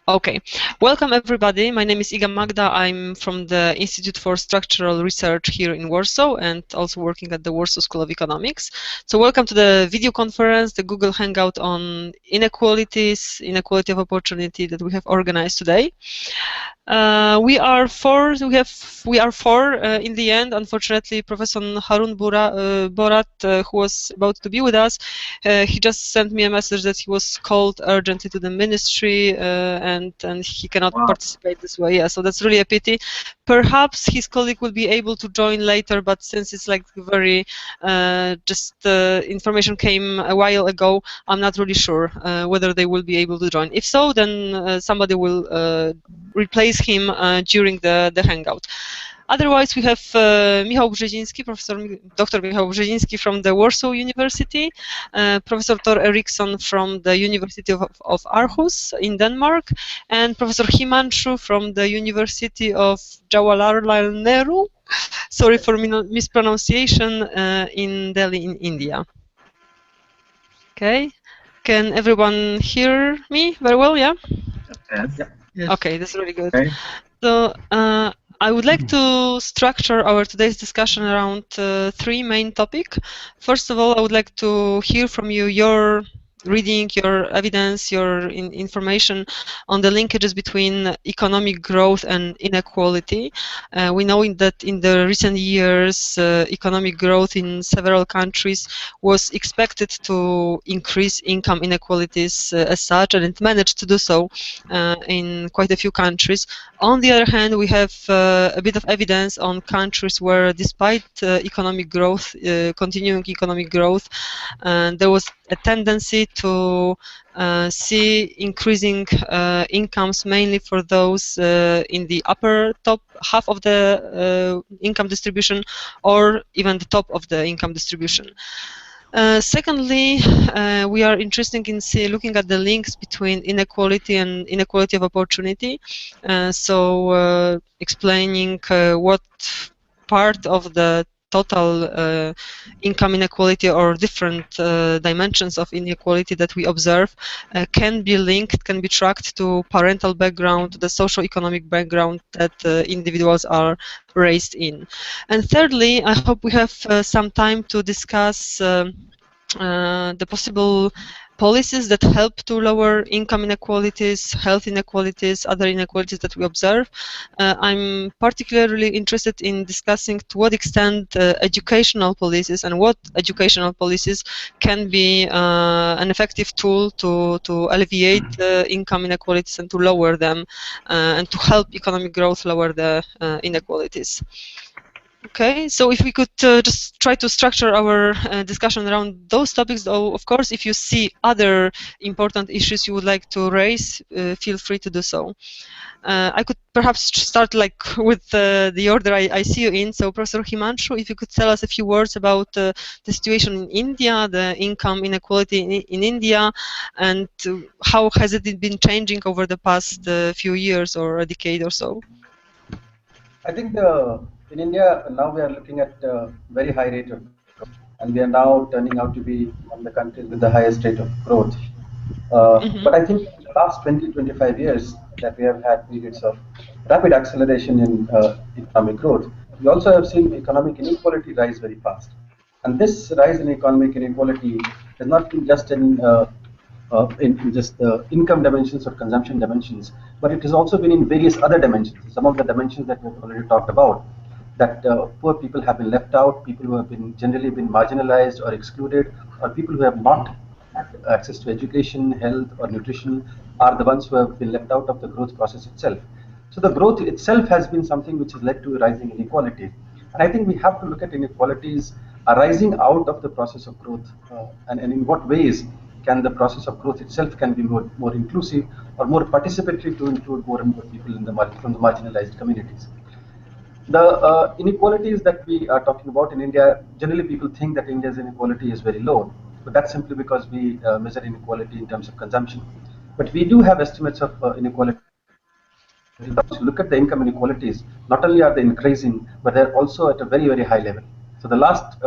Okay, welcome everybody. My name is Iga Magda. I'm from the Institute for Structural Research here in Warsaw and also working at the Warsaw School of Economics. So welcome to the video conference, the Google Hangout on inequalities, inequality of opportunity that we have organized today. We are four in the end. Unfortunately, Professor Harun Borat, who was about to be with us, he just sent me a message that he was called urgently to the ministry and he cannot participate this way. Yeah, so that's really a pity. Perhaps his colleague will be able to join later, but since it's like very information came a while ago, I'm not really sure whether they will be able to join. If so, then somebody will replace him during the hangout. Otherwise, we have Michał Brzeziński, Dr. Michał Brzeziński from the Warsaw University, Professor Thor Eriksson from the University of Aarhus in Denmark, and Professor Himanshu from the University of Jawaharlal Nehru, sorry for mispronunciation, in Delhi in India. Okay, can everyone hear me very well, yeah? Yes. Okay, that's really good. Okay. So I would like to structure our today's discussion around three main topics. First of all, I would like to hear from you your reading, your evidence, your information on the linkages between economic growth and inequality. We know that in the recent years, economic growth in several countries was expected to increase income inequalities as such, and it managed to do so in quite a few countries. On the other hand, we have a bit of evidence on countries where, despite economic growth, continuing economic growth, there was a tendency to see increasing incomes mainly for those in the upper top half of the income distribution, or even the top of the income distribution. Secondly, we are interested in looking at the links between inequality and inequality of opportunity. So explaining what part of the total income inequality or different dimensions of inequality that we observe can be linked, can be tracked to parental background, to the socio-economic background that individuals are raised in. And thirdly, I hope we have some time to discuss the possible policies that help to lower income inequalities, health inequalities, other inequalities that we observe. I'm particularly interested in discussing to what extent educational policies and what educational policies can be an effective tool to alleviate income inequalities and to lower them, and to help economic growth lower the inequalities. Okay, so if we could just try to structure our discussion around those topics, though, of course, if you see other important issues you would like to raise, feel free to do so. I could perhaps start with the order I see you in. So, Professor Himanshu, if you could tell us a few words about the situation in India, the income inequality in India, and how has it been changing over the past few years or a decade or so? I think in India now we are looking at a very high rate of growth, and we are now turning out to be one of the countries with the highest rate of growth. But I think in the last 20-25 years that we have had periods of rapid acceleration in economic growth, we also have seen economic inequality rise very fast. And this rise in economic inequality has not been just in just the income dimensions or consumption dimensions, but it has also been in various other dimensions. Some of the dimensions that we've already talked about, that poor people have been left out, people who have been generally been marginalized or excluded, or people who have not had access to education, health, or nutrition, are the ones who have been left out of the growth process itself. So the growth itself has been something which has led to rising inequality. And I think we have to look at inequalities arising out of the process of growth, and in what ways can the process of growth itself can be more inclusive or more participatory to include more and more people in from the marginalized communities. The inequalities that we are talking about in India, generally people think that India's inequality is very low, but that's simply because we measure inequality in terms of consumption. But we do have estimates of inequality. If you look at the income inequalities, not only are they increasing, but they're also at a very, very high level. So the last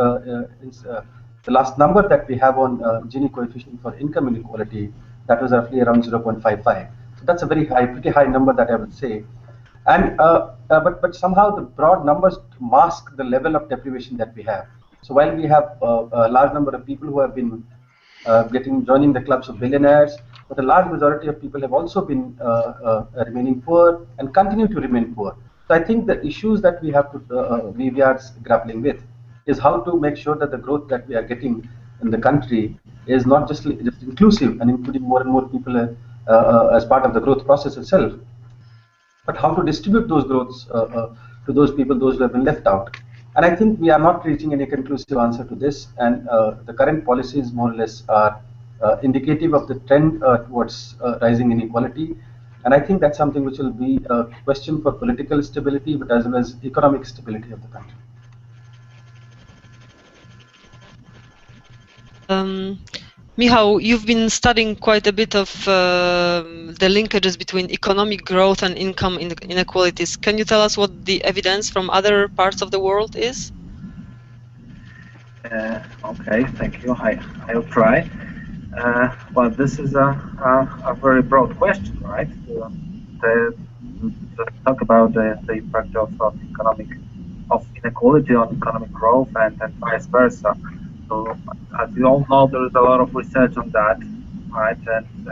number that we have on Gini coefficient for income inequality, that was roughly around 0.55. So that's a very high, pretty high number that I would say. And but somehow the broad numbers mask the level of deprivation that we have. So while we have a large number of people who have been joining the clubs of billionaires, but a large majority of people have also been remaining poor and continue to remain poor. So I think the issues that we have to we are grappling with is how to make sure that the growth that we are getting in the country is not just inclusive and including more and more people as part of the growth process itself, but how to distribute those growths to those people, those who have been left out. And I think we are not reaching any conclusive answer to this. And the current policies, more or less, are indicative of the trend towards rising inequality. And I think that's something which will be a question for political stability, but as well as economic stability of the country. Michał, you've been studying quite a bit of the linkages between economic growth and income inequalities. Can you tell us what the evidence from other parts of the world is? Okay, thank you. I'll try. Well, this is a very broad question, right? To talk about the impact of inequality on economic growth and vice versa. So, as you all know, there is a lot of research on that, right?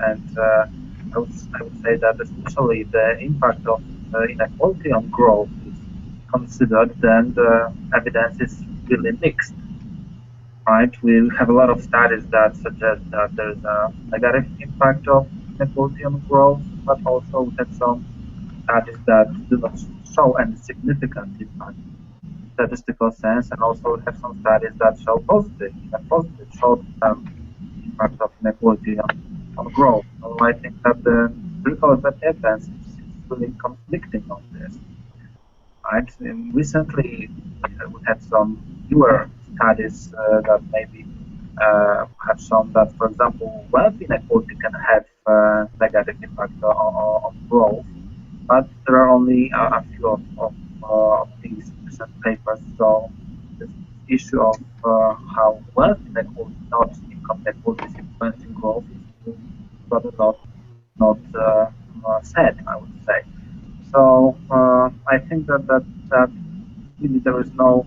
And I would say that especially the impact of inequality on growth is considered, then the evidence is really mixed. Right, we have a lot of studies that suggest that there's a negative impact of inequality on growth, but also we have some studies that do not show any significant impact in statistical sense, and also we have some studies that show positive short-term impact of inequality on growth. So I think that the empirical evidence is really conflicting on this. Right, and recently we had some newer studies that maybe have shown that, for example, wealth inequality can have negative impact on growth, but there are only a few of these recent papers. So this issue of how wealth inequality, not income inequality, is influencing growth is rather not said, I would say. So I think that really there is no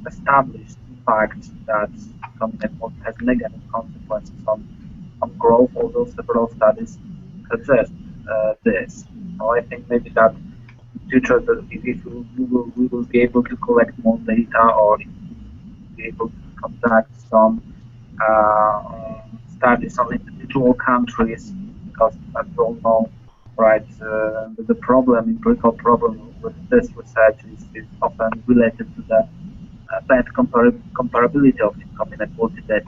established fact that income inequality has negative consequences on growth, although several studies suggest this. So I think maybe that in future, if we will be able to collect more data, or be able to conduct some studies on individual countries, because as we all know, right, the empirical problem with this research is often related to the bad comparability of income inequality that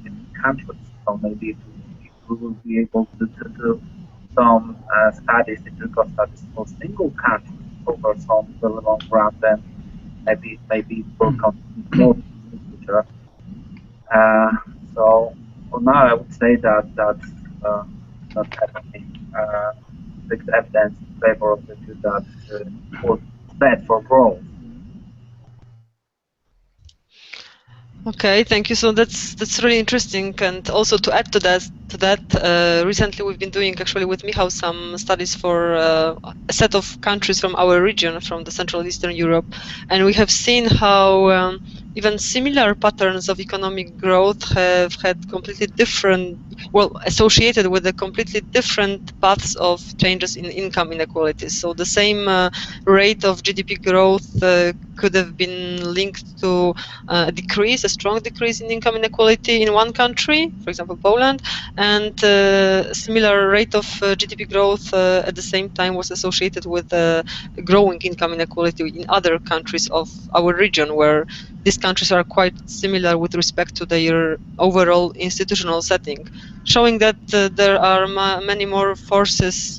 in countries. So maybe if we will be able to do some empirical studies for single countries over some very long run, then maybe it will contribute more in the future. So for now, I would say that not having strict evidence in favor of the view that was bad for growth. Okay, thank you. So that's really interesting. And also to add to that, recently we've been doing actually with Michał some studies for a set of countries from our region, from the Central Eastern Europe, and we have seen how even similar patterns of economic growth have had completely different, associated with a completely different paths of changes in income inequalities. So the same rate of GDP growth could have been linked to a strong decrease in income inequality in one country, for example, Poland, and a similar rate of GDP growth at the same time was associated with growing income inequality in other countries of our region, where these countries are quite similar with respect to their overall institutional setting, showing that there are many more forces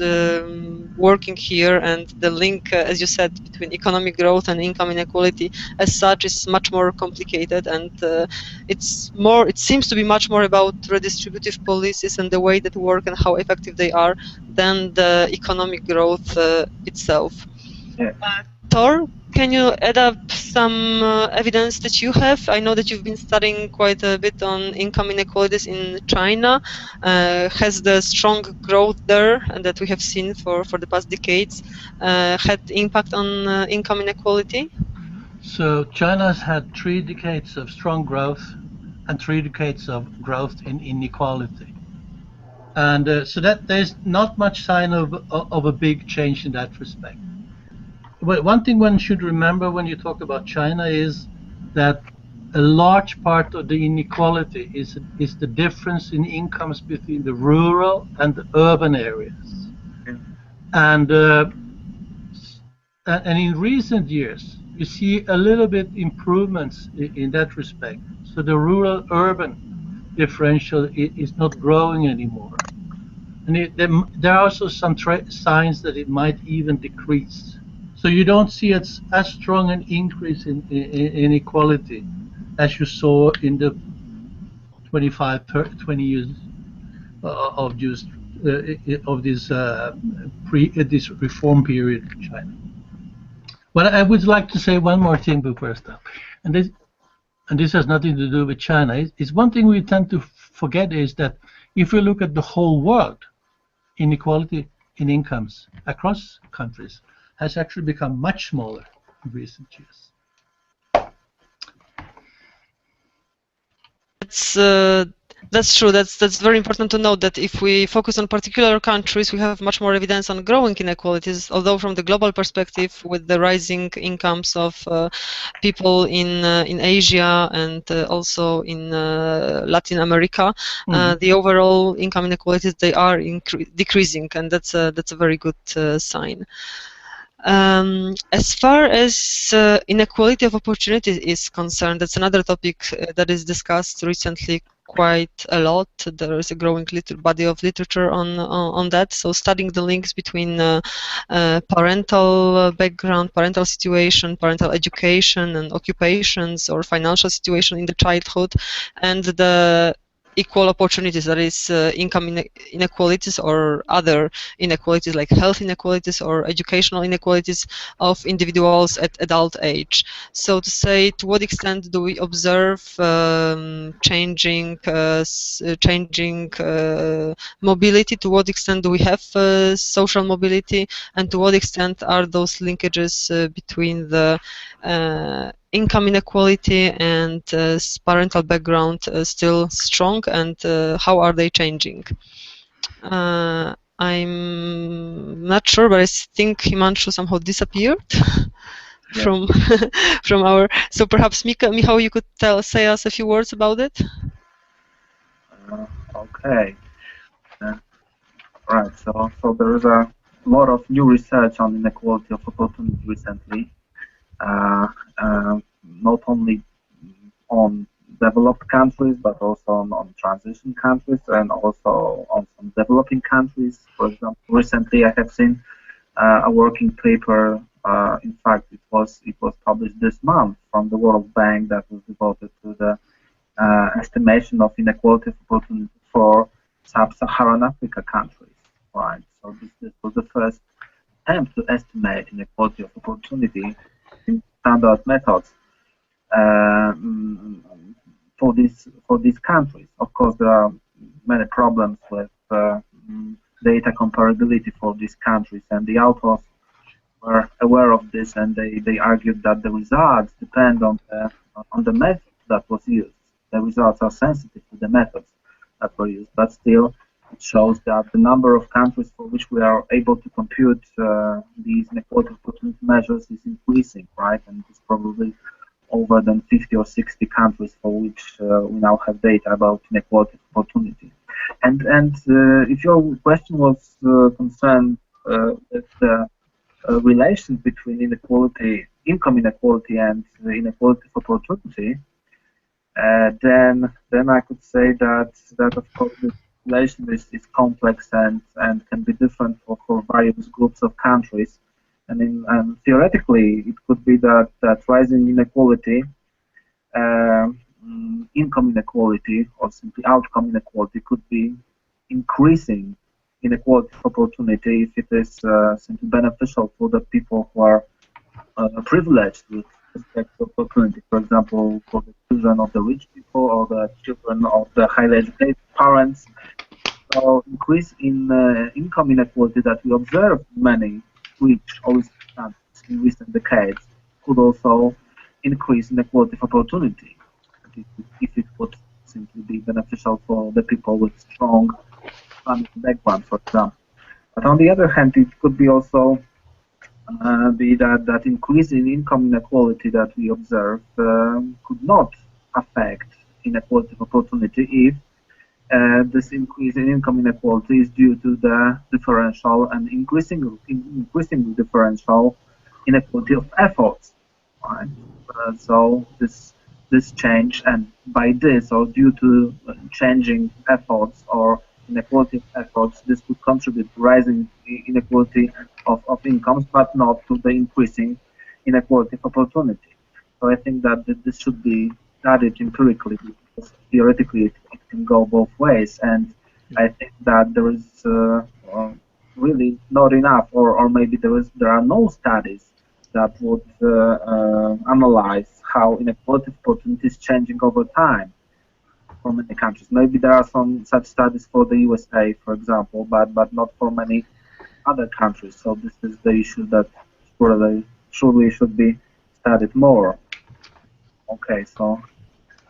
working here, and the link, as you said, between economic growth and income inequality as such is much more complicated, and it seems to be much more about redistributive policies and the way that work and how effective they are than the economic growth itself. Yeah. Tor, can you add up some evidence that you have? I know that you've been studying quite a bit on income inequalities in China. Has the strong growth there and that we have seen for the past decades had impact on income inequality? So China's had 3 decades of strong growth and 3 decades of growth in inequality. And so that there's not much sign of a big change in that respect. But one thing one should remember when you talk about China is that a large part of the inequality is the difference in incomes between the rural and the urban areas. Yeah. And in recent years, you see a little bit improvements in that respect. So the rural-urban differential is not growing anymore. And there are also some signs that it might even decrease. So you don't see as strong an increase in inequality as you saw in the 20 years of just of this this reform period in China. But I would like to say one more thing before I stop, and this has nothing to do with China. It's one thing we tend to forget is that if we look at the whole world, inequality in incomes across countries has actually become much smaller in recent years. That's true. That's very important to note that if we focus on particular countries, we have much more evidence on growing inequalities. Although from the global perspective, with the rising incomes of people in Asia and also in Latin America, the overall income inequalities, they are decreasing, and that's a very good sign. As far as inequality of opportunity is concerned, that's another topic that is discussed recently quite a lot. There is a growing body of literature on that. So studying the links between parental background, parental situation, parental education, and occupations or financial situation in the childhood, and the equal opportunities, that is income inequalities or other inequalities like health inequalities or educational inequalities of individuals at adult age. So to say, to what extent do we observe changing mobility, to what extent do we have social mobility, and to what extent are those linkages between the income inequality and parental background still strong, and how are they changing? I'm not sure, but I think Himanshu somehow disappeared from from our. So perhaps Michał, you could say us a few words about it. Okay. Right. So there is a lot of new research on inequality of opportunity recently. Not only on developed countries, but also on transition countries and also on some developing countries. For example, recently I have seen a working paper. In fact, it was published this month from the World Bank that was devoted to the estimation of inequality of opportunity for sub-Saharan Africa countries. Right. So this was the first attempt to estimate inequality of opportunity in standard methods for these countries. Of course, there are many problems with data comparability for these countries, and the authors were aware of this, and they argued that the results depend on the method that was used. The results are sensitive to the methods that were used, but still it shows that the number of countries for which we are able to compute these inequality opportunity measures is increasing, right? And it's probably over than 50 or 60 countries for which we now have data about inequality of opportunity. And if your question was concerned with the relation between inequality, income inequality, and the inequality of opportunity, then I could say that of course the relation is complex and can be different for various groups of countries. And theoretically, it could be that rising inequality, income inequality, or simply outcome inequality could be increasing inequality of opportunity if it is simply beneficial for the people who are privileged with respect to opportunity. For example, for the children of the rich people or the children of the highly educated parents. So increase in income inequality that we observe in many rich OECD countries in recent decades could also increase inequality of opportunity if it would simply be beneficial for the people with strong family background, for example. But on the other hand, it could be also be that increase in income inequality that we observe could not affect inequality of opportunity if this increase in income inequality is due to the differential and increasing differential inequality of efforts. Right? So this change, and by this or due to changing efforts or inequality of efforts, this could contribute to rising inequality of incomes, but not to the increasing inequality of opportunity. So I think that this should be studied empirically, because theoretically it can go both ways, and I think that there is really not enough, or maybe there are no studies that would analyze how inequality of opportunity is changing over time for many countries. Maybe there are some such studies for the USA, for example, but not for many other countries. So this is the issue that surely should be studied more. Okay, so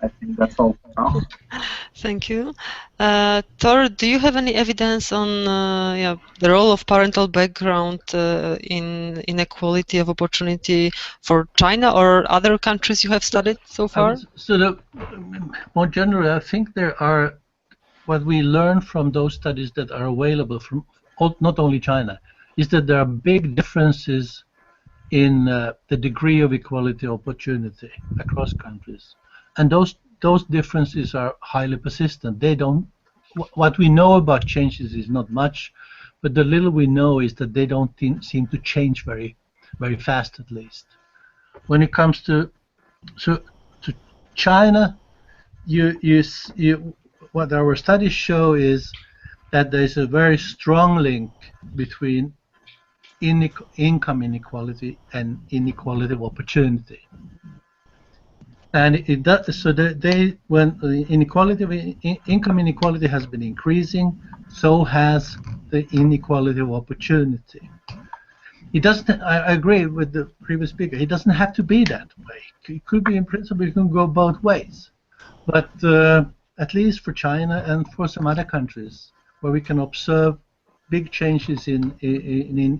I think that's all for now. Thank you. Thor, do you have any evidence on the role of parental background in inequality of opportunity for China or other countries you have studied so far? More generally, I think there are, what we learn from those studies that are available from not only China, is that there are big differences in the degree of equality opportunity across countries, and those differences are highly persistent. They don't. What we know about changes is not much, but the little we know is that they don't seem to change very fast, at least. When it comes to China, what our studies show is that there is a very strong link between income inequality and inequality of opportunity, and it does. So when income inequality has been increasing, so has the inequality of opportunity. It doesn't. I agree with the previous speaker. It doesn't have to be that way. It could be, in principle, it can go both ways. But at least for China and for some other countries, where we can observe big changes in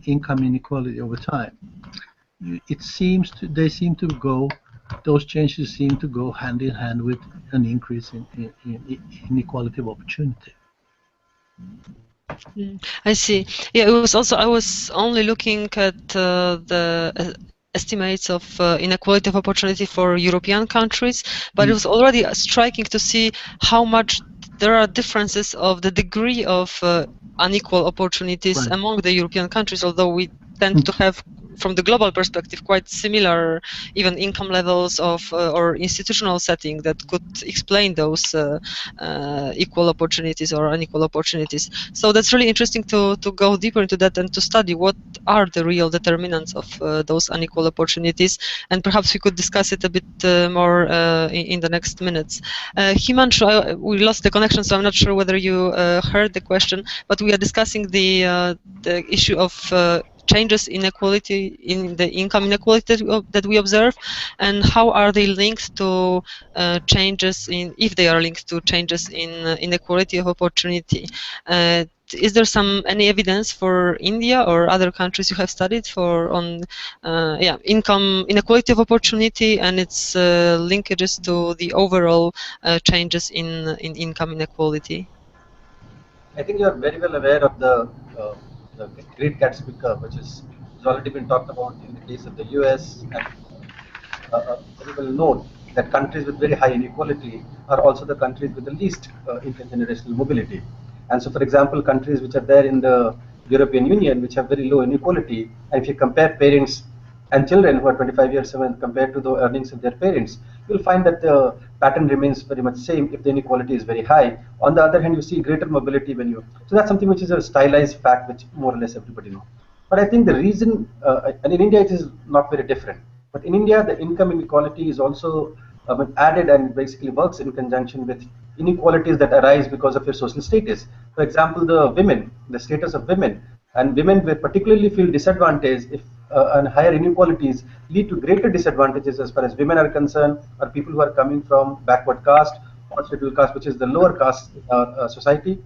income inequality over time, those changes seem to go hand in hand with an increase in inequality of opportunity. I see. Yeah, it was also, I was only looking at the estimates of inequality of opportunity for European countries, but it was already striking to see how much there are differences of the degree of unequal opportunities among the European countries, although we tend to have, from the global perspective, quite similar even income levels of or institutional setting that could explain those equal opportunities or unequal opportunities. So that's really interesting to go deeper into that and to study what are the real determinants of those unequal opportunities, and perhaps we could discuss it a bit more in the next minutes. Himanshu, we lost the connection, so I'm not sure whether you heard the question, but we are discussing the issue of changes in inequality, in the income inequality that we observe, and how are they linked to changes in, if they are linked to changes in inequality of opportunity. Is there any evidence for India or other countries you have studied on income inequality of opportunity and its linkages to the overall changes in income inequality? I think you are very well aware of the Great Gatsby curve, which has already been talked about in the case of the US, and very well known that countries with very high inequality are also the countries with the least intergenerational mobility. And so, for example, countries which are there in the European Union, which have very low inequality, and if you compare parents and children who are 25 years old compared to the earnings of their parents, you'll find that the pattern remains very much same if the inequality is very high. On the other hand, you see greater mobility when you. So that's something which is a stylized fact, which more or less everybody knows. But I think the reason, and in India it is not very different, but in India the income inequality is also added and basically works in conjunction with inequalities that arise because of your social status. For example, the status of women, and women will particularly feel disadvantaged if and higher inequalities lead to greater disadvantages as far as women are concerned, or people who are coming from backward caste or scheduled caste, which is the lower caste in our society.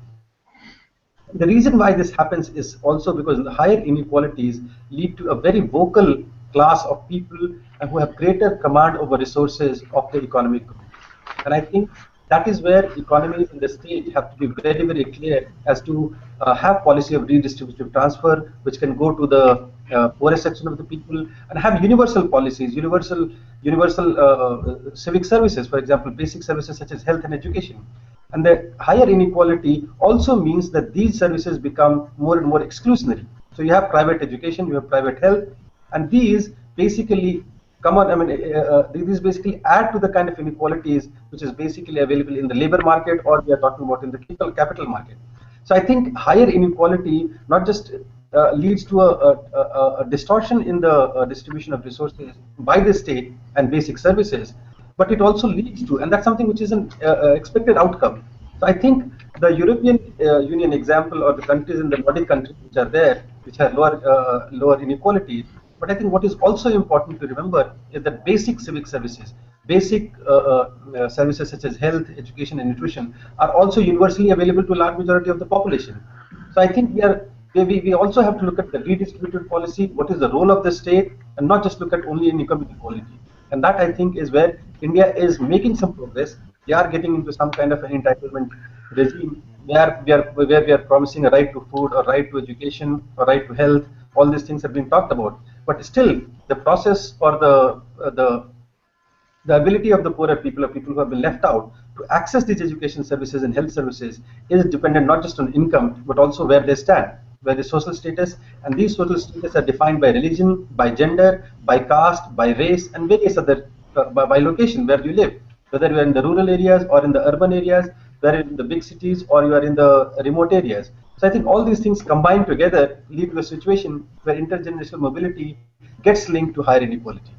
The reason why this happens is also because the higher inequalities lead to a very vocal class of people who have greater command over resources of the economic growth. And I think that is where economies in the state have to be very, very clear as to have policy of redistributive transfer, which can go to the poorest section of the people, and have universal policies, universal civic services, for example, basic services such as health and education. And the higher inequality also means that these services become more and more exclusionary. So you have private education, you have private health, and these basically come on. I mean, these basically add to the kind of inequalities which is basically available in the labor market, or we are talking about in the capital market. So I think higher inequality not just leads to a distortion in the distribution of resources by the state and basic services, but it also leads to, and that's something which is an expected outcome. So I think the European Union example, or the countries in the Nordic countries which are there, which have lower inequalities. But I think what is also important to remember is that basic civic services, basic services such as health, education, and nutrition are also universally available to a large majority of the population. So I think we also have to look at the redistributive policy, what is the role of the state, and not just look at only income inequality. And that, I think, is where India is making some progress. We are getting into some kind of an entitlement regime where we are promising a right to food, or right to education, or right to health. All these things have been talked about. But still, the process, or the ability of the poorer people, or people who have been left out, to access these education services and health services is dependent not just on income, but also where they stand, where the social status. And these social status are defined by religion, by gender, by caste, by race, and various other, by location where you live, whether you are in the rural areas or in the urban areas, whether in the big cities or you are in the remote areas. So I think all these things combined together lead to a situation where intergenerational mobility gets linked to higher inequality.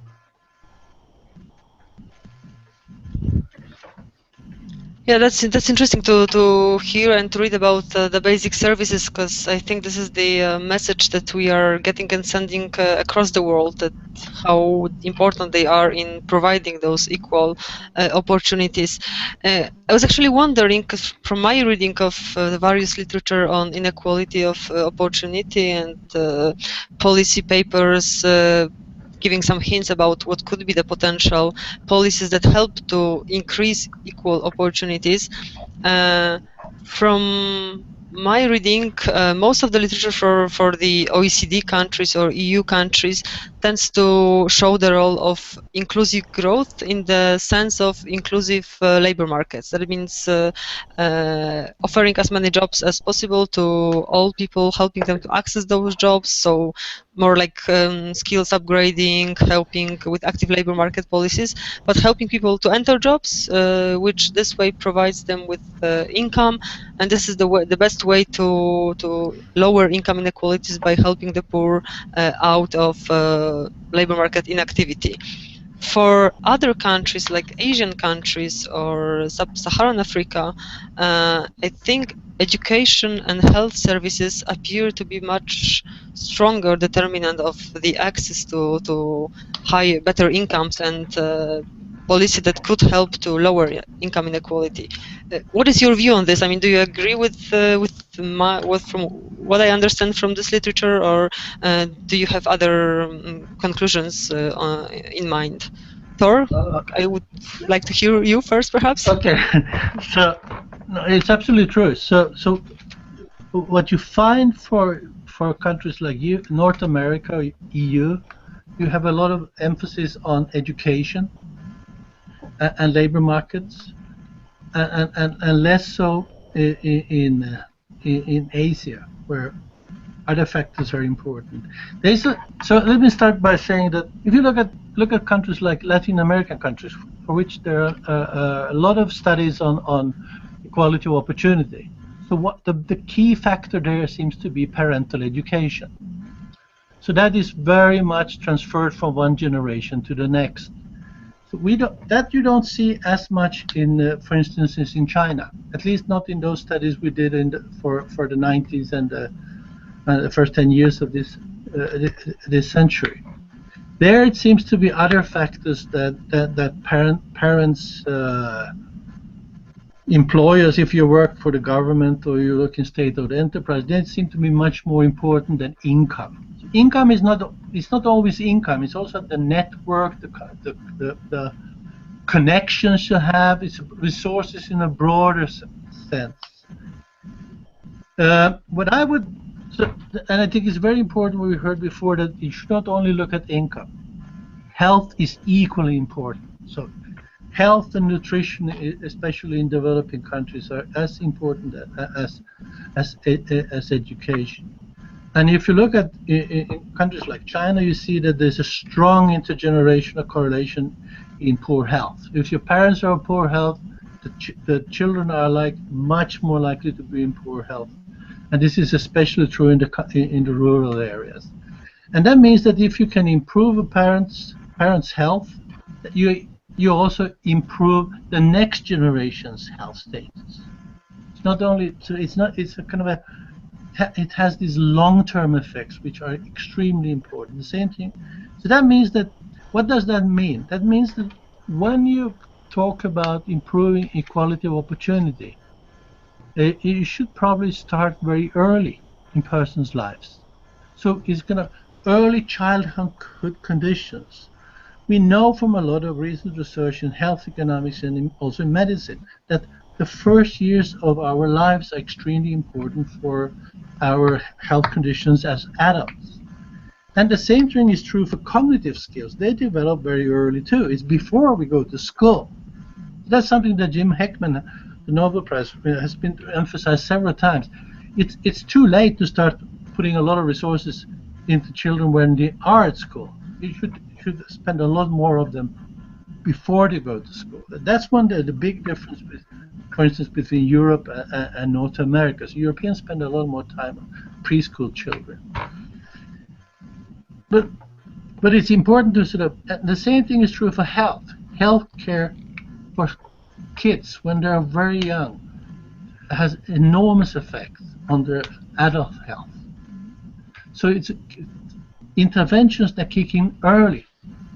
Yeah, that's interesting to hear and to read about the basic services, because I think this is the message that we are getting and sending across the world, that how important they are in providing those equal opportunities. I was actually wondering, 'cause from my reading of the various literature on inequality of opportunity and policy papers, giving some hints about what could be the potential policies that help to increase equal opportunities. From my reading, most of the literature for the OECD countries or EU countries tends to show the role of inclusive growth in the sense of inclusive labor markets. That means offering as many jobs as possible to all people, helping them to access those jobs. So more like skills upgrading, helping with active labor market policies, but helping people to enter jobs, which this way provides them with income. And this is the best way to lower income inequalities, by helping the poor out of labor market inactivity. For other countries like Asian countries or Sub-Saharan Africa, I think education and health services appear to be much stronger determinant of the access to better incomes and policy that could help to lower income inequality. What is your view on this? I mean, do you agree with from what I understand from this literature, or do you have other conclusions in mind? Thor, I would like to hear you first, perhaps. Okay, so no, it's absolutely true. So what you find for countries like North America, EU, you have a lot of emphasis on education and labor markets, and less so in Asia, where other factors are important. So let me start by saying that if you look at countries like Latin American countries, for which there are a lot of studies on equality of opportunity. So what the key factor there seems to be parental education. So that is very much transferred from one generation to the next. So you don't see as much in, for instance, in China. At least not in those studies we did for the 90s and the first 10 years of this century. There it seems to be other factors that parents, employers, if you work for the government or you work in state-owned enterprise, they seem to be much more important than income. So income is not always income. It's also the network, the connections you have. It's resources in a broader sense. And I think it's very important what we heard before, that you should not only look at income. Health is equally important. So health and nutrition, especially in developing countries, are as important as education. And if you look at in countries like China, you see that there's a strong intergenerational correlation in poor health. If your parents are in poor health, the children are much more likely to be in poor health. And this is especially true in the rural areas. And that means that if you can improve a parent's health, you also improve the next generation's health status. It's not only, so it's a kind of it has these long-term effects which are extremely important. The same thing. So that means that, what does that mean? That means that when you talk about improving equality of opportunity, you should probably start very early in persons' lives. So it's early childhood conditions. We know from a lot of recent research in health economics and also in medicine that the first years of our lives are extremely important for our health conditions as adults. And the same thing is true for cognitive skills. They develop very early too. It's before we go to school. That's something that Jim Heckman, the Nobel Prize, has been emphasized several times. It's too late to start putting a lot of resources into children when they are at school. You should spend a lot more of them before they go to school. That's one of the big difference, for instance, between Europe and North America. So Europeans spend a lot more time on preschool children. But it's important to the same thing is true for health. Health care for kids when they're very young has enormous effects on their adult health. So it's interventions that kick in early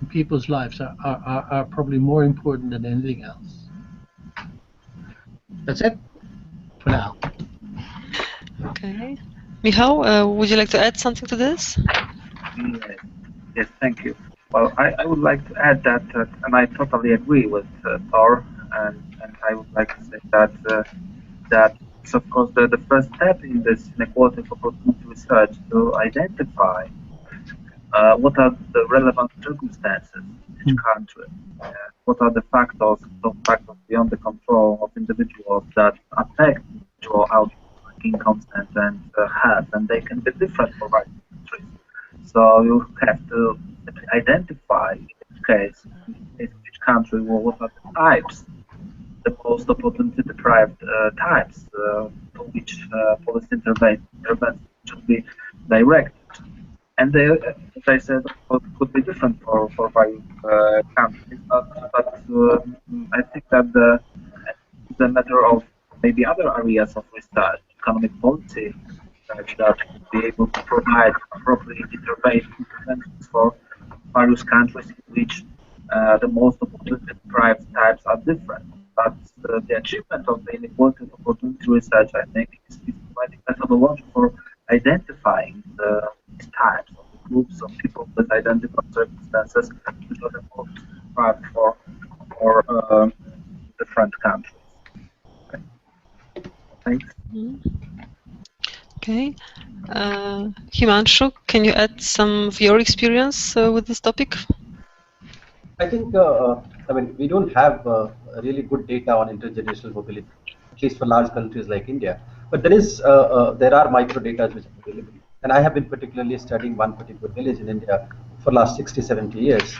in people's lives are probably more important than anything else. That's it for now. Okay. Michał, would you like to add something to this? Yes, thank you. Well, I would like to add that, and I totally agree with Thor, and I would like to say that it's of course the first step in this inequality of opportunity research to identify what are the relevant circumstances in each country, what are the factors, those factors beyond the control of individuals that affect individual incomes and health, and they can be different for various countries. So you have to identify, in each case, in each country, what are the types, the most opportunity deprived types to which policy intervention should be directed. And they, as I said, could be different for various countries, but I think that it's a matter of maybe other areas of research, economic policy, that would be able to provide appropriate interventions for various countries in which the most opportunity deprived types are different. But the achievement of the inequality of opportunity research, I think, is providing methodology for identifying these types of the groups of people with identical circumstances which are the most deprived for different countries. Okay. Thanks. Okay. Himanshu, can you add some of your experience with this topic? I think, I mean, we don't have really good data on intergenerational mobility, at least for large countries like India. But there are micro data which are available. And I have been particularly studying one particular village in India for the last 60, 70 years.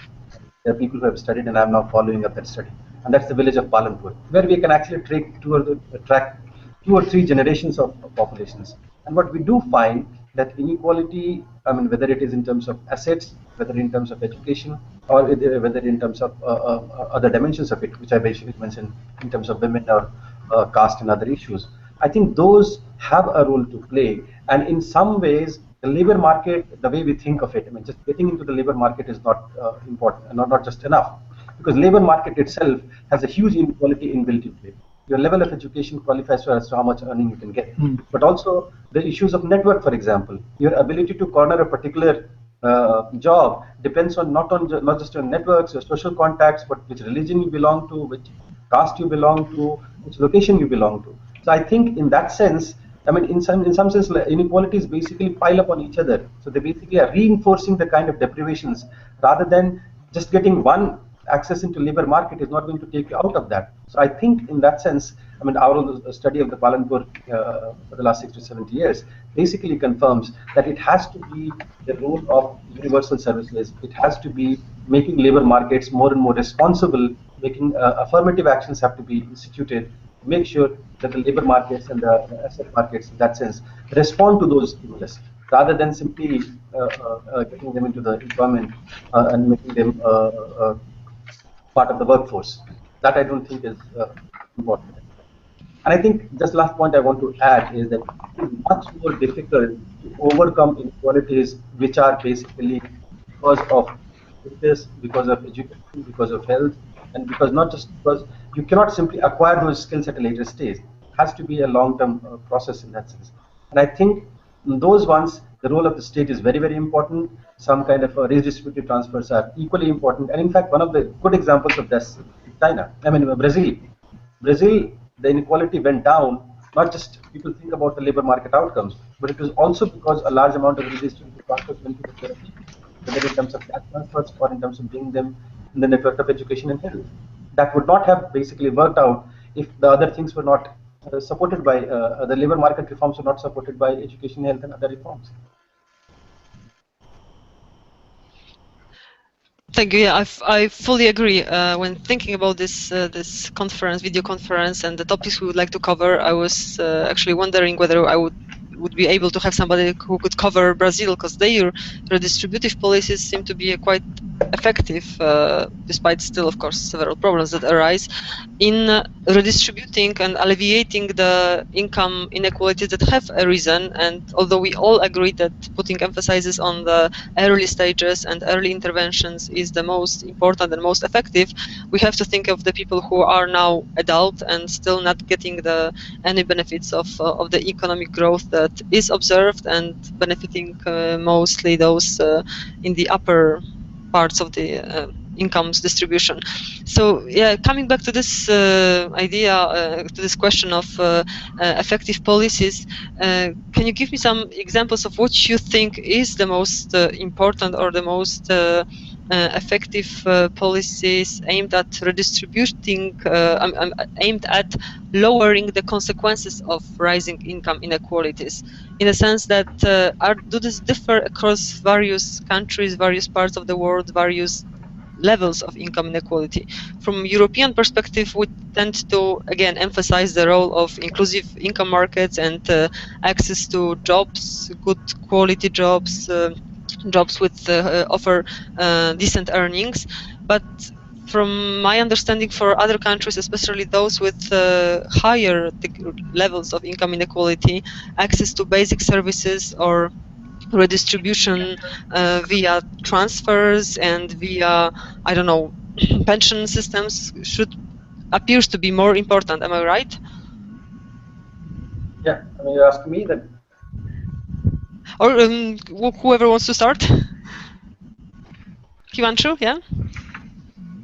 There are people who have studied, and I'm now following up that study. And that's the village of Palanpur, where we can actually track two or three generations of populations. And what we do find that inequality I mean, whether it is in terms of assets, whether in terms of education, or whether in terms of other dimensions of it, which I basically mentioned in terms of women or caste and other issues. I think those have a role to play, and in some ways, the labor market, the way we think of it, I mean, just getting into the labor market is not important, and not just enough, because labor market itself has a huge inequality inbuilt into it. Your level of education qualifies for as to how much earning you can get, but also the issues of network, for example, your ability to corner a particular job depends on not just your networks, your social contacts, but which religion you belong to, which caste you belong to, which location you belong to. So I think in that sense, I mean, in some sense, inequalities basically pile up on each other. So they basically are reinforcing the kind of deprivations rather than just getting one access into labor market is not going to take you out of that. So I think in that sense, I mean, our study of the Palanpur for the last 60 to 70 years basically confirms that it has to be the role of universal services. It has to be making labor markets more and more responsible, making affirmative actions have to be instituted to make sure that the labor markets and the asset markets, in that sense, respond to those stimulus rather than simply getting them into the employment and making them part of the workforce. That I don't think is important. And I think just last point I want to add is that it's much more difficult to overcome inequalities which are basically because of fitness, because of education, because of health, and because not just because you cannot simply acquire those skills at a later stage. It has to be a long-term process in that sense. And I think in those ones, the role of the state is very, very important. Some kind of redistributive transfers are equally important. And in fact, one of the good examples of this is China. I mean, Brazil. Brazil, the inequality went down. Not just people think about the labor market outcomes, but it was also because a large amount of redistributive transfers went to the poor people, whether in terms of cash transfers or in terms of bringing them in the network of education and health. That would not have basically worked out if the other things were not supported by the labor market reforms were not supported by education, health, and other reforms. Thank you. Yeah, I fully agree. When thinking about this this conference, video conference, and the topics we would like to cover, I was actually wondering whether I would be able to have somebody who could cover Brazil, because their redistributive policies seem to be quite effective, despite still, of course, several problems that arise in redistributing and alleviating the income inequalities that have arisen. And although we all agree that putting emphasis on the early stages and early interventions is the most important and most effective, we have to think of the people who are now adult and still not getting any benefits of the economic growth that is observed, and benefiting mostly those in the upper parts of the incomes distribution. So yeah, coming back to this idea, to this question of effective policies, can you give me some examples of what you think is the most important or the most effective policies aimed at redistributing, aimed at lowering the consequences of rising income inequalities, in a sense that do this differ across various countries, various parts of the world, various levels of income inequality? From European perspective, we tend to again emphasize the role of inclusive income markets and access to jobs, good quality jobs, jobs with offer decent earnings. But from my understanding, for other countries, especially those with higher levels of income inequality, access to basic services or redistribution via transfers and via, I don't know, pension systems appears to be more important. Am I right? Yeah, I mean, you're asking me that. Or whoever wants to start. Himanshu, yeah.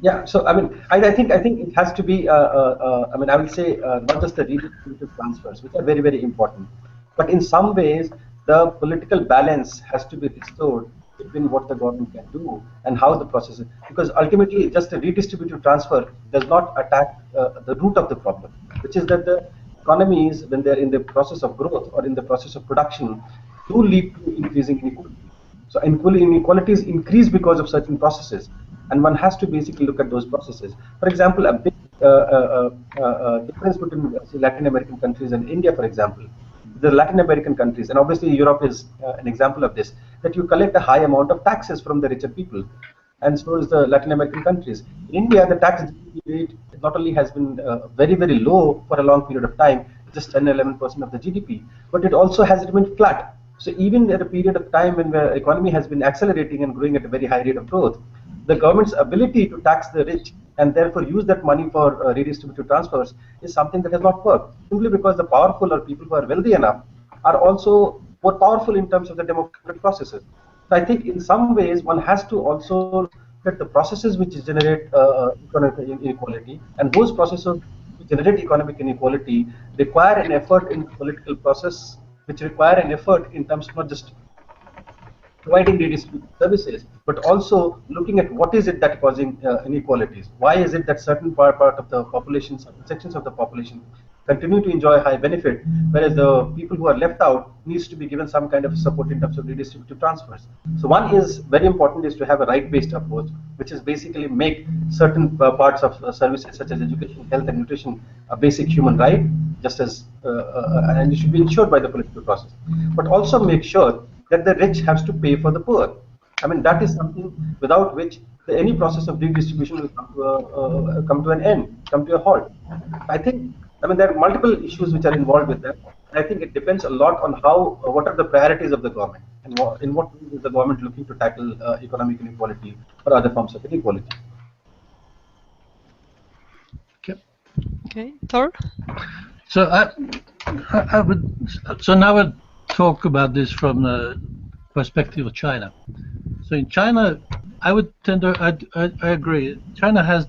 Yeah, so I mean, I think it has to be. I mean, I will say not just the redistributive transfers, which are very, very important, but in some ways the political balance has to be restored between what the government can do and how the process is. Because ultimately, just a redistributive transfer does not attack the root of the problem, which is that the economies, when they're in the process of growth or in the process of production, do lead to increasing inequality. So inequalities increase because of certain processes, and one has to basically look at those processes. For example, a big difference between Latin American countries and India, for example, the Latin American countries, and obviously Europe is an example of this. that you collect a high amount of taxes from the richer people. And so is the Latin American countries. In India, the tax rate not only has been very, very low for a long period of time, just 10-11% of the GDP, but it also has remained flat. So even at a period of time when the economy has been accelerating and growing at a very high rate of growth, the government's ability to tax the rich and therefore use that money for redistributive transfers is something that has not worked, simply because the powerful or people who are wealthy enough are also more powerful in terms of the democratic processes. So I think in some ways one has to also look at the processes which generate economic inequality, and those processes which generate economic inequality require an effort in political process, which require an effort in terms of not just providing redistributive services, but also looking at what is it that causing inequalities. Why is it that certain part of the population, certain sections of the population continue to enjoy high benefit, whereas the people who are left out needs to be given some kind of support in terms of redistributive transfers. So one is very important is to have a right-based approach, which is basically make certain parts of services such as education, health, and nutrition a basic human right, just as and it should be ensured by the political process, but also make sure that the rich has to pay for the poor. I mean, that is something without which any process of redistribution will come to an end, come to a halt. I mean, there are multiple issues which are involved with that. And I think it depends a lot on how, what are the priorities of the government, and in what ways is the government looking to tackle economic inequality or other forms of inequality. Okay, Thor? So I would. So now we'll talk about this from the perspective of China. So in China, I would tend to. I agree. China has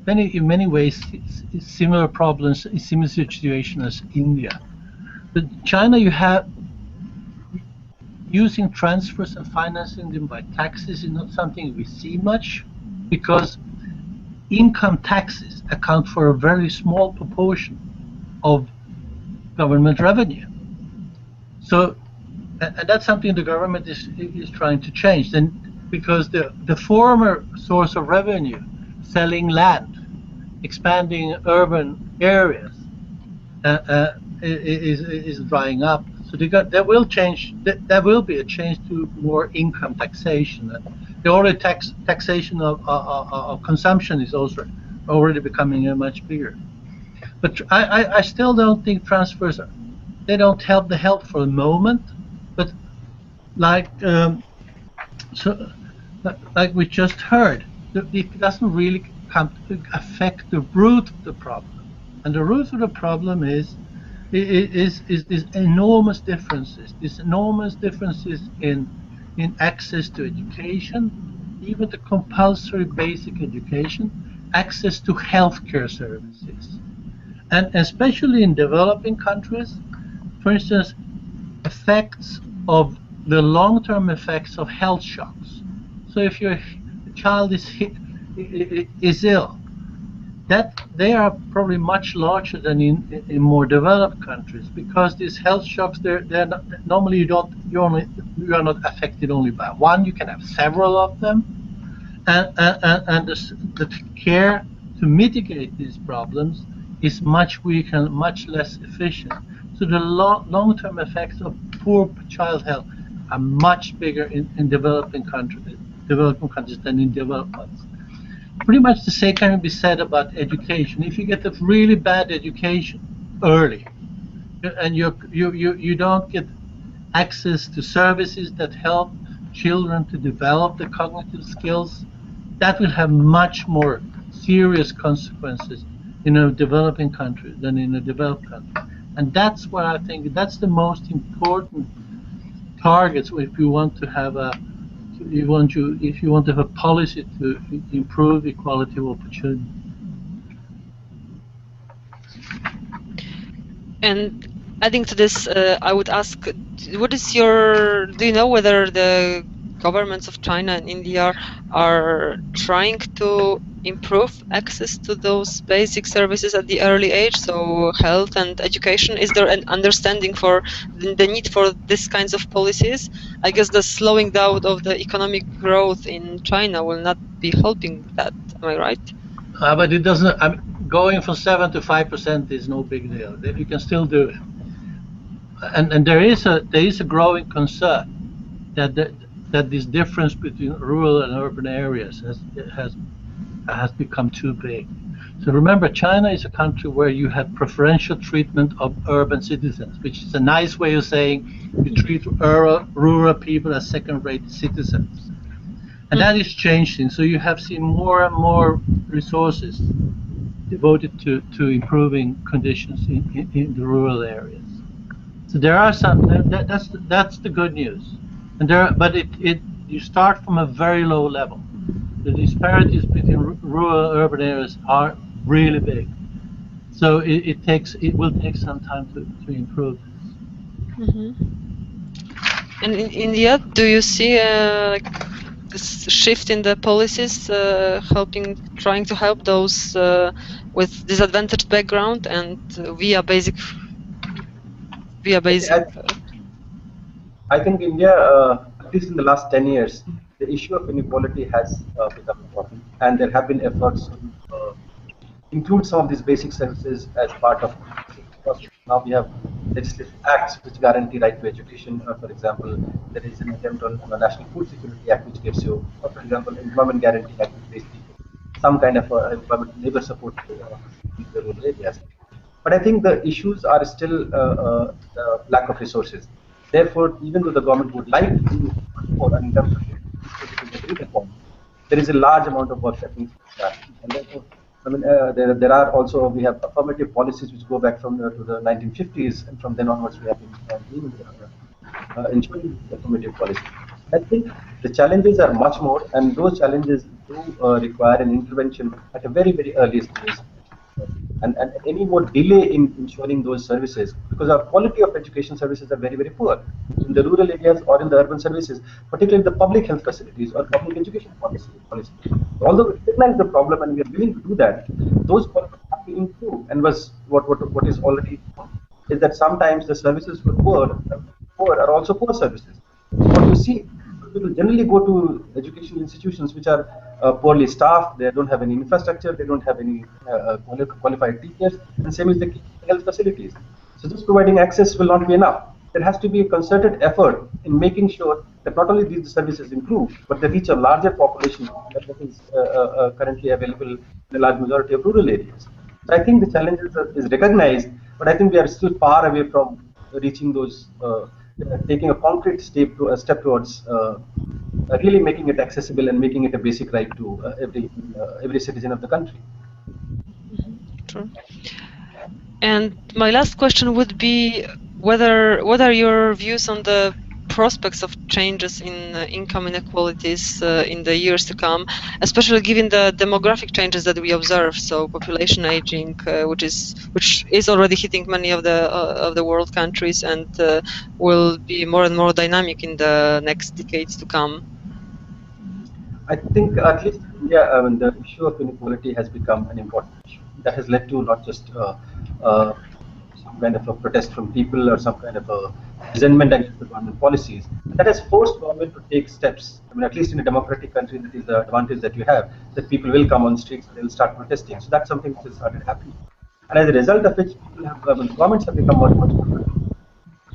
in many ways similar problems, similar situation as India. But China, you have using transfers and financing them by taxes is not something we see much, because income taxes account for a very small proportion of government revenue. So, and that's something the government is trying to change. Then, because the former source of revenue, selling land, expanding urban areas, is drying up. So there will change. There will be a change to more income taxation. The already taxation of consumption is also already becoming much bigger. But I still don't think transfers they don't help for the moment. But like like we just heard, it doesn't really affect the root of the problem. And the root of the problem is these enormous differences. These enormous differences in access to education, even the compulsory basic education, access to healthcare services, and especially in developing countries. For instance, effects of the long-term effects of health shocks. So if your child is ill, that they are probably much larger than in more developed countries, because these health shocks, they're not, normally you are not affected only by one. You can have several of them, and the care to mitigate these problems is much weaker and much less efficient. So the long-term effects of poor child health are much bigger in developing countries than in developed ones. Pretty much the same can be said about education. If you get a really bad education early, and you don't get access to services that help children to develop the cognitive skills, that will have much more serious consequences in a developing country than in a developed country. And that's what I think, that's the most important targets if you want to have if you want to have a policy to improve equality of opportunity. And adding to this, I would ask, do you know whether the governments of China and India are trying to improve access to those basic services at the early age, so health and education? Is there an understanding for the need for these kinds of policies? I guess the slowing down of the economic growth in China will not be helping that. Am I right? But it doesn't. Going from 7 to 5% is no big deal. You can still do it. And there is a growing concern that that this difference between rural and urban areas has become too big. So remember, China is a country where you have preferential treatment of urban citizens, which is a nice way of saying you treat rural people as second-rate citizens. And that is changing. So you have seen more and more resources devoted to improving conditions in the rural areas. So there are some. That's the good news. And but you start from a very low level. The disparities between rural and urban areas are really big. So it will take some time to improve this. And in India, do you see this shift in the policies trying to help those with disadvantaged background and via basic? I think India, at least in the last 10 years, the issue of inequality has become important, and there have been efforts to include some of these basic services as part of. Now we have legislative acts which guarantee right to education. For example, there is an attempt on the National Food Security Act which gives you, for example, Employment Guarantee Act which gives people some kind of employment labor support in the rural areas. But I think the issues are still lack of resources. Therefore, even though the government would like to do much more in terms of agreed upon, there is a large amount of work that needs to be done. And therefore, I mean, there are also, we have affirmative policies which go back from to the 1950s, and from then onwards we have been ensuring affirmative policies. I think the challenges are much more, and those challenges do require an intervention at a very, very early stage. And any more delay in ensuring those services, because our quality of education services are very, very poor in the rural areas or in the urban services, particularly the public health facilities or public education policy. Although we recognize the problem and we are willing to do that, those policies have to improve. And what is already is that sometimes the services for poor are also poor services. What you see, people generally go to educational institutions which are poorly staffed. They don't have any infrastructure. They don't have any qualified teachers. And same is the health facilities. So just providing access will not be enough. There has to be a concerted effort in making sure that not only these services improve, but they reach a larger population that is currently available in a large majority of rural areas. So I think the challenges is recognized, but I think we are still far away from reaching those, taking a concrete step towards really making it accessible and making it a basic right to every citizen of the country. True. And my last question would be what are your views on the prospects of changes in income inequalities in the years to come, especially given the demographic changes that we observe, so population aging, which is already hitting many of the world countries and will be more and more dynamic in the next decades to come. I think at least in India, the issue of inequality has become an important issue. That has led to not just some kind of a protest from people or some kind of a resentment against the government policies. That has forced government to take steps. I mean, at least in a democratic country, that is the advantage that you have, that people will come on streets and they will start protesting. So that's something which has started happening. And as a result of which, governments have become much more.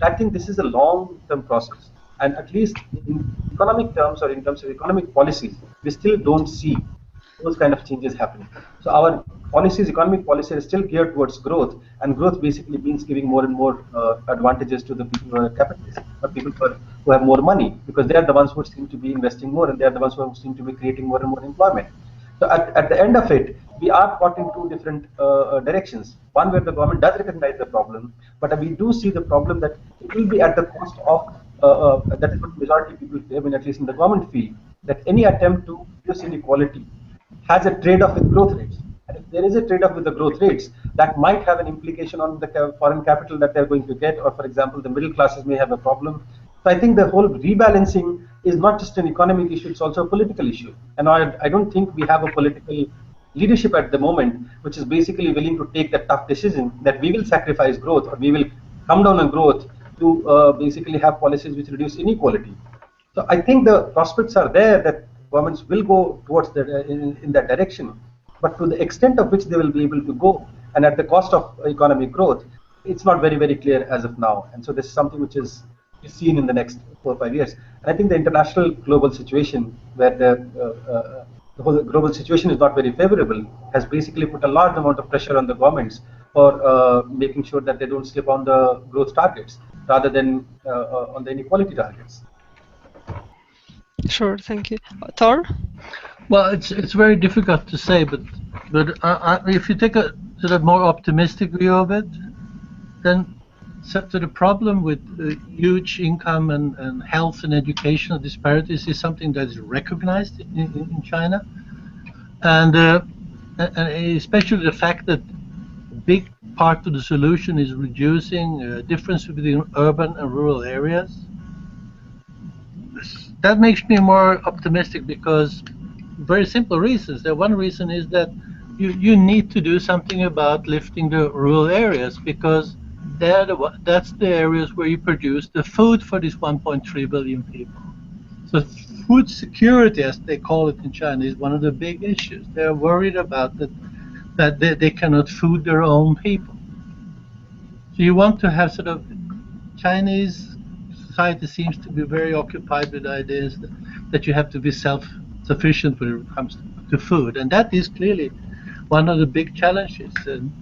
I think this is a long-term process. And at least in economic terms or in terms of economic policies, we still don't see those kind of changes happening. So our policies, economic policies, are still geared towards growth, and growth basically means giving more and more advantages to the people who are capitalists, or people who have more money, because they are the ones who seem to be investing more, and they are the ones who seem to be creating more and more employment. So at the end of it, we are caught in two different directions. One where the government does recognize the problem, but we do see the problem that it will be at the cost of, that is what majority of people, I mean, at least in the government feel, that any attempt to reduce inequality has a trade-off with growth rates. And if there is a trade-off with the growth rates, that might have an implication on the foreign capital that they're going to get, or for example, the middle classes may have a problem. So I think the whole rebalancing is not just an economic issue, it's also a political issue. And I don't think we have a political leadership at the moment, which is basically willing to take the tough decision that we will sacrifice growth, or we will come down on growth to basically have policies which reduce inequality. So I think the prospects are there that governments will go towards that in that direction, but to the extent of which they will be able to go and at the cost of economic growth, it's not very, very clear as of now. And so this is something which is be seen in the next 4 or 5 years. And I think the international global situation, where the whole global situation is not very favorable, has basically put a large amount of pressure on the governments for making sure that they don't slip on the growth targets rather than on the inequality targets. Sure, thank you. Thor? Well, it's very difficult to say, but if you take a sort of more optimistic view of it, then so the problem with huge income and health and educational disparities is something that is recognized in China, and especially the fact that a big part of the solution is reducing difference between urban and rural areas. That makes me more optimistic because very simple reasons. One reason is that you need to do something about lifting the rural areas because that's the areas where you produce the food for these 1.3 billion people. So food security, as they call it in China, is one of the big issues. They're worried about that they cannot food their own people. So you want to have sort of Chinese society seems to be very occupied with ideas that you have to be self-sufficient when it comes to food, and that is clearly one of the big challenges. And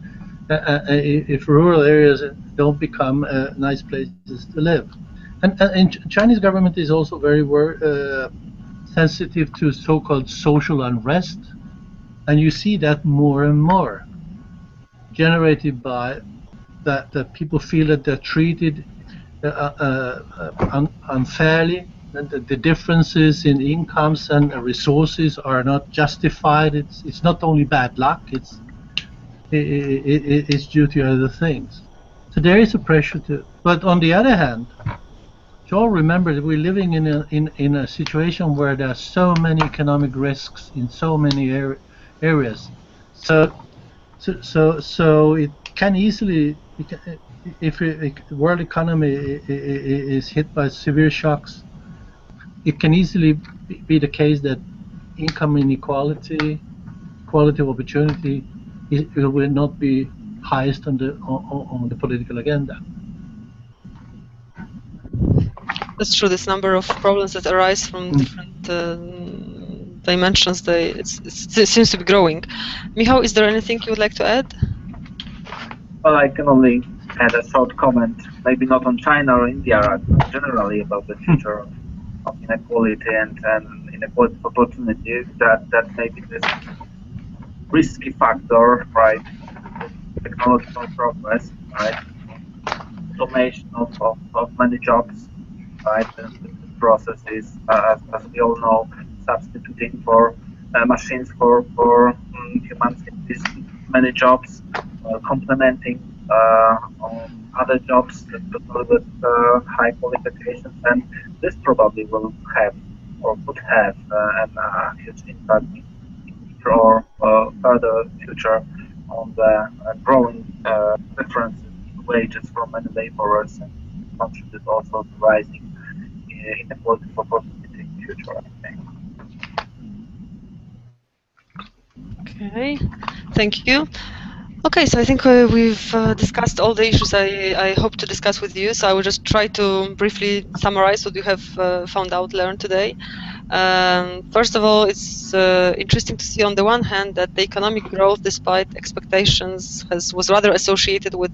if rural areas don't become nice places to live, and Chinese government is also very sensitive to so-called social unrest, and you see that more and more, generated by that people feel that they're treated unfairly, and the differences in incomes and resources are not justified. It's not only bad luck; it's due to other things. So there is a pressure to. But on the other hand, you all remember that we're living in a situation where there are so many economic risks in so many areas. So it can easily. If the world economy is hit by severe shocks, it can easily be the case that income inequality, quality of opportunity, it will not be highest on the political agenda. That's true. This number of problems that arise from different dimensions, it seems to be growing. Michał, is there anything you would like to add? Well, I can only add a short comment, maybe not on China or India, but generally about the future of inequality and inequality of opportunity, that maybe this risky factor, right, technological progress, right, automation of many jobs, right, and this process is, as we all know, substituting for machines for humans in these many jobs, complementing other jobs with high qualifications, and this probably will have or could have a huge impact in or further future on the growing differences in wages for many laborers and contribute also to rising inequality of opportunity in the future, I think. Okay, thank you. Okay, so I think we've discussed all the issues I hope to discuss with you. So I will just try to briefly summarize what you have learned today. First of all, it's interesting to see on the one hand that the economic growth, despite expectations, was rather associated with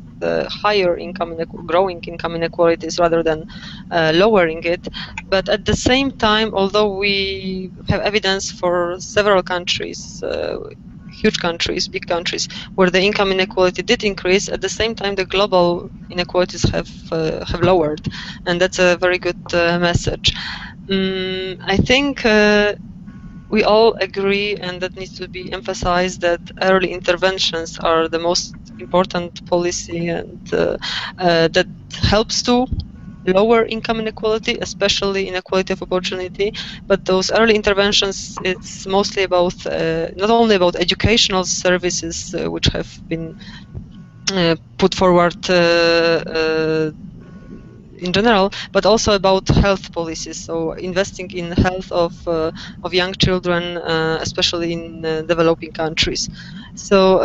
higher income, growing income inequalities rather than lowering it. But at the same time, although we have evidence for several countries, huge countries, big countries, where the income inequality did increase, at the same time the global inequalities have lowered, and that's a very good message. I think we all agree, and that needs to be emphasized, that early interventions are the most important policy, and that helps to lower income inequality, especially inequality of opportunity. But those early interventions, it's mostly about not only about educational services which have been put forward in general, but also about health policies. So investing in health of young children, especially in developing countries. So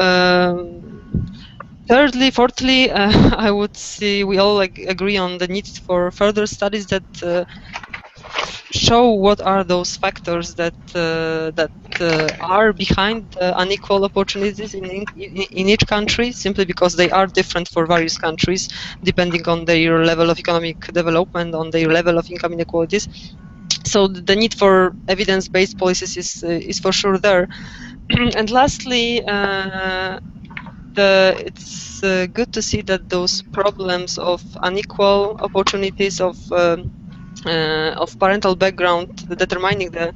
Thirdly, fourthly, I would say we all agree on the need for further studies that show what are those factors that are behind unequal opportunities in each country, simply because they are different for various countries depending on their level of economic development, on their level of income inequalities. So the need for evidence-based policies is for sure there. And lastly, it's good to see that those problems of unequal opportunities of parental background determining the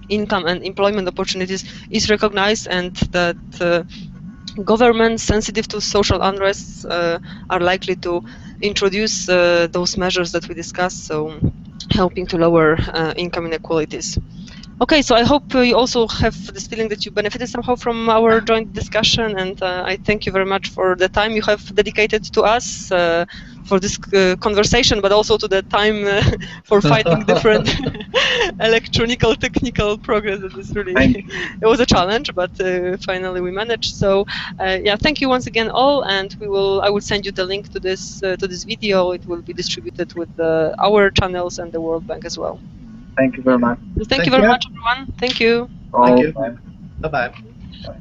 income and employment opportunities is recognized, and that governments sensitive to social unrest are likely to introduce those measures that we discussed, so helping to lower income inequalities. Okay, so I hope you also have this feeling that you benefited somehow from our joint discussion, and I thank you very much for the time you have dedicated to us for this conversation, but also to the time for fighting different electronical technical progress. That is really it was a challenge, but finally we managed. So yeah, thank you once again all, and I will send you the link to this video. It will be distributed with our channels and the World Bank as well. Thank you very much. Thank you very much, everyone. Thank you. Thank you. Bye. Bye-bye. Bye.